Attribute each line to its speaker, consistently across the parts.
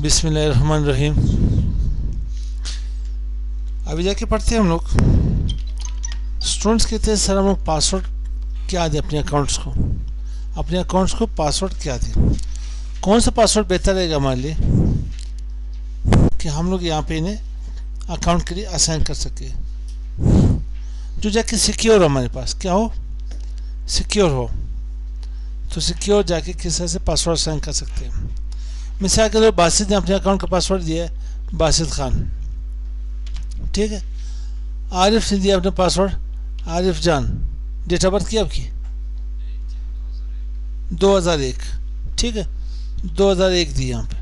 Speaker 1: बिस्मिल्लाहिर्रहमानिर्रहीम। अभी जाके पढ़ते हैं हम लोग। स्टूडेंट्स कहते हैं सर हम लोग पासवर्ड क्या दें अपने अकाउंट्स को पासवर्ड क्या दें, कौन सा पासवर्ड बेहतर रहेगा हमारे लिए कि हम लोग यहाँ पे इन्हें अकाउंट के लिए असाइन कर सके, जो जाके सिक्योर हो, हमारे पास क्या हो, सिक्योर हो। तो सिक्योर जाके किस तरह से पासवर्ड असाइन कर सकते हैं। मिसाल के तौर बासित ने अपने अकाउंट का पासवर्ड दिया है बासित खान, ठीक है। आरिफ ने दिया अपना पासवर्ड आरिफ जान। डेट ऑफ बर्थ की आपकी 2001, ठीक है, 2001 दी यहाँ पे।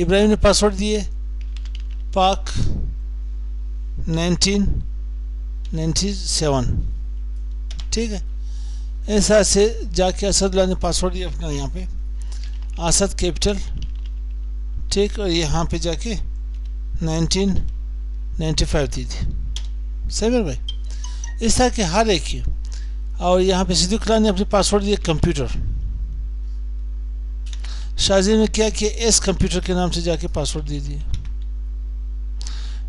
Speaker 1: इब्राहिम ने पासवर्ड दिए पाक 1997, ठीक है। ऐसा से जाके असदुल्लाह ने पासवर्ड दिया अपना यहाँ पे असद कैपिटल, ठीक, और यहाँ पे जाके 1995 दी थी, सही मेरे भाई। इस तरह के हर एक ही। और यहाँ पे सिद्दीकुल्लाह ने अपने पासवर्ड दिए कंप्यूटर। शाहजी ने क्या किया, एस कंप्यूटर के नाम से जाके पासवर्ड दे दिए।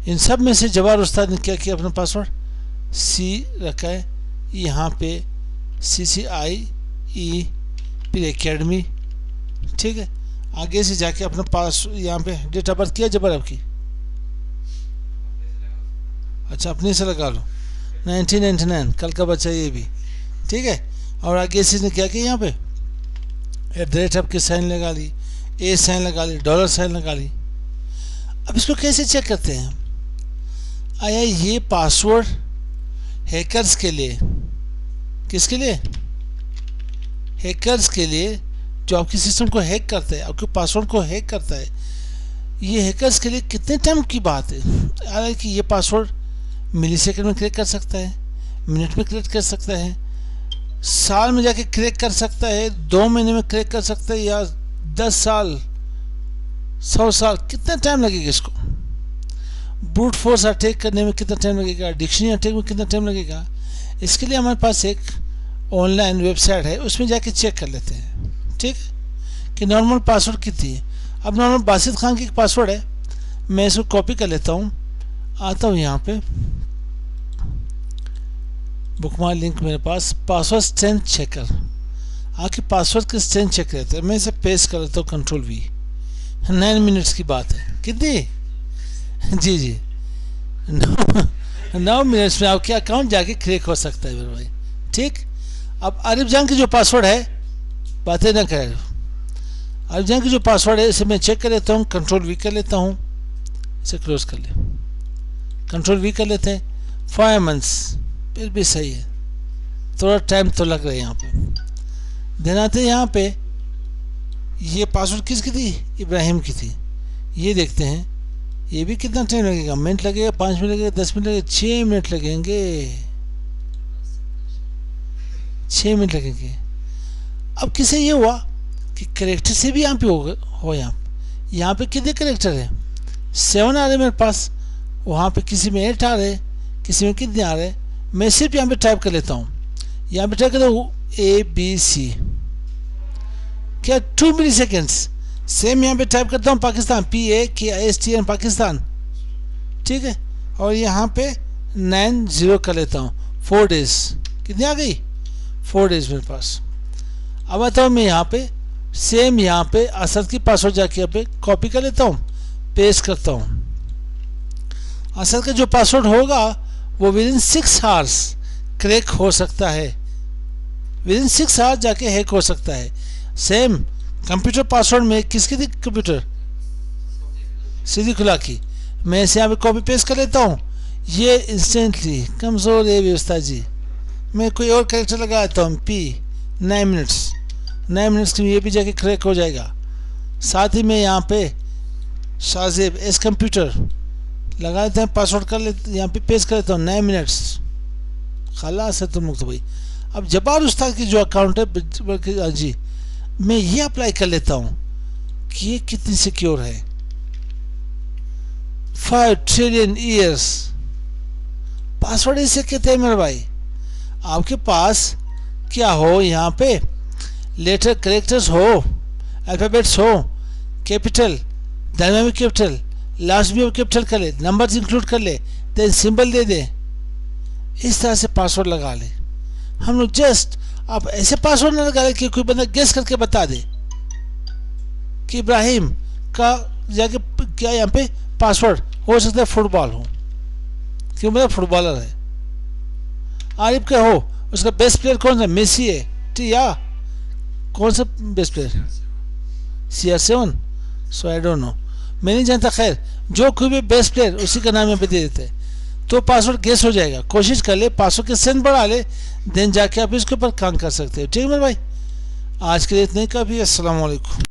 Speaker 1: इन सब में से जवाहर उस्ताद ने क्या किया, अपना पासवर्ड सी रखा है यहाँ पे CCIE फिर एकेडमी, ठीक है। आगे से जाके अपना पास यहाँ पे डेट ऑफ बर्थ किया जबर आपकी, अच्छा अपने से लगा लो 1999, कल का बच्चा ये भी, ठीक है। और आगे से ने क्या किया, यहाँ पे @ आपके साइन लगा ली, ए साइन लगा ली, डॉलर साइन लगा ली। अब इसको कैसे चेक करते हैं, आया ये पासवर्ड हैकर्स के लिए, किसके लिए, हैकर्स के लिए, जो आपके सिस्टम को हैक करता है, आपके पासवर्ड को हैक करता है। ये हैकर्स के लिए कितने टाइम की बात है, हालांकि ये पासवर्ड मिली सेकेंड में क्रैक कर सकता है, मिनट में क्रैक कर सकता है, साल में जाके क्रैक कर सकता है, 2 महीने में क्रैक कर सकता है, या 10 साल 100 साल, कितना टाइम लगेगा इसको। ब्रूट फोर्स अटैक करने में कितना टाइम लगेगा, डिक्शनरी अटैक में कितना टाइम लगेगा। इसके लिए हमारे पास एक ऑनलाइन वेबसाइट है, उसमें जाके चेक कर लेते हैं, ठीक, कि नॉर्मल पासवर्ड कितनी है। अब नॉर्मल बासित खान की पासवर्ड है, मैं इसको कॉपी कर लेता हूँ, आता हूँ यहाँ पे बुकमार्क लिंक मेरे पास, पासवर्ड स्ट्रेंथ चेकर, आके पासवर्ड की स्ट्रेंथ चेक रहता है। मैं इसे पेस्ट कर लेता हूँ Ctrl+V। 9 मिनट्स की बात है, कितनी जी 9 मिनट्स में आपके अकाउंट जाके क्रैक हो सकता है मेरे भाई, ठीक। अब आरिफ जान की जो पासवर्ड है, बातें ना करें, आरिफ जान की जो पासवर्ड है इसे मैं चेक कर लेता हूँ, Ctrl+V कर लेता हूँ, इसे क्लोज कर ले, Ctrl+V कर लेते हैं। 5 मंथ्स फिर भी सही है, थोड़ा टाइम तो लग रहा है यहाँ पे। देन आते हैं यहाँ पे, ये पासवर्ड किसकी थी, इब्राहिम की थी। ये देखते हैं ये भी कितना टाइम लगेगा, मिनट लगेगा, 5 मिनट लगेगा, 10 मिनट लगेगा, 6 मिनट लगेंगे, 6 मिनट लगेंगे। अब किसे ये हुआ कि करेक्टर से भी यहाँ पे हो यहाँ पे कितने करेक्टर है, 7 आ रहे मेरे पास, वहाँ पे किसी में 8 आ रहे, किसी में कितने आ रहे। मैं सिर्फ यहाँ पे टाइप कर लेता हूँ, यहाँ पे टाइप करता हूँ ABC, क्या 2 मिली सेकेंड्स। सेम यहाँ पे टाइप करता हूँ पाकिस्तान, PAKISTAN पाकिस्तान, ठीक है। और यहाँ पे 90 कर लेता हूँ, 4 डेज, कितनी आ गई, 4 डेज मेरे पास। अब आता हूँ मैं यहाँ पे, सेम यहाँ पे असद की पासवर्ड जाके यहाँ पे कॉपी कर लेता हूँ, पेस्ट करता हूँ। असद का जो पासवर्ड होगा वो विदिन 6 आवर्स क्रैक हो सकता है, विदिन 6 आवर्स जाके हैक हो सकता है। सेम कंप्यूटर पासवर्ड में किसकी थी, कंप्यूटर सिद्दीकुल्लाह की, मैं इसे यहाँ पे कॉपी पेस्ट कर लेता हूँ। ये इंस्टेंटली कमज़ोर है व्यवस्था जी, मैं कोई और कैरेक्टर लगा देता हूँ P, 9 मिनट्स में ये भी जाके क्रैक हो जाएगा। साथ ही मैं यहाँ पे शाहजेब एस कंप्यूटर लगा देते हैं, पासवर्ड कर लेते, यहाँ पे पेस्ट कर लेता हूँ, 9 मिनट्स, खलास है तुम मुक्त भाई। अब जब्बार उस्ताद की जो अकाउंट है जी, मैं ये अप्लाई कर लेता हूँ कि ये कितनी सिक्योर है। 5 ट्रिलियन ईयर्स पासवर्ड इसे कहते हैं मेरे भाई। आपके पास क्या हो, यहाँ पे लेटर करेक्टर्स हो, अल्फ़ाबेट्स हो, कैपिटल डायनामिक कैपिटल, लास्ट भी कैपिटल कर ले, नंबर्स इंक्लूड कर ले, देन सिंबल दे दे, इस तरह से पासवर्ड लगा ले। हम लोग जस्ट अब ऐसे पासवर्ड ना लगा ले कि कोई बंदा गेस करके बता दे कि इब्राहिम का जाके क्या यहाँ पे पासवर्ड हो सकता है फुटबॉल हो, क्यों मतलब फुटबॉलर है। आरिफ का हो, उसका बेस्ट प्लेयर कौन सा, मेसी है, ठीक, या कौन सा best player, CR7, so I don't know, मैं नहीं जानता। खैर जो कोई भी बेस्ट प्लेयर उसी का नाम यहाँ पे दे देते हैं, तो पासवर्ड गेस हो जाएगा। कोशिश कर ले, पासवर्ड के सेंस बढ़ा ले, देन जाके आप इसके ऊपर काम कर सकते हो। ठीक है मेरे भाई, आज के लिए इतने ही काफ़ी। अस्सलाम वालेकुम।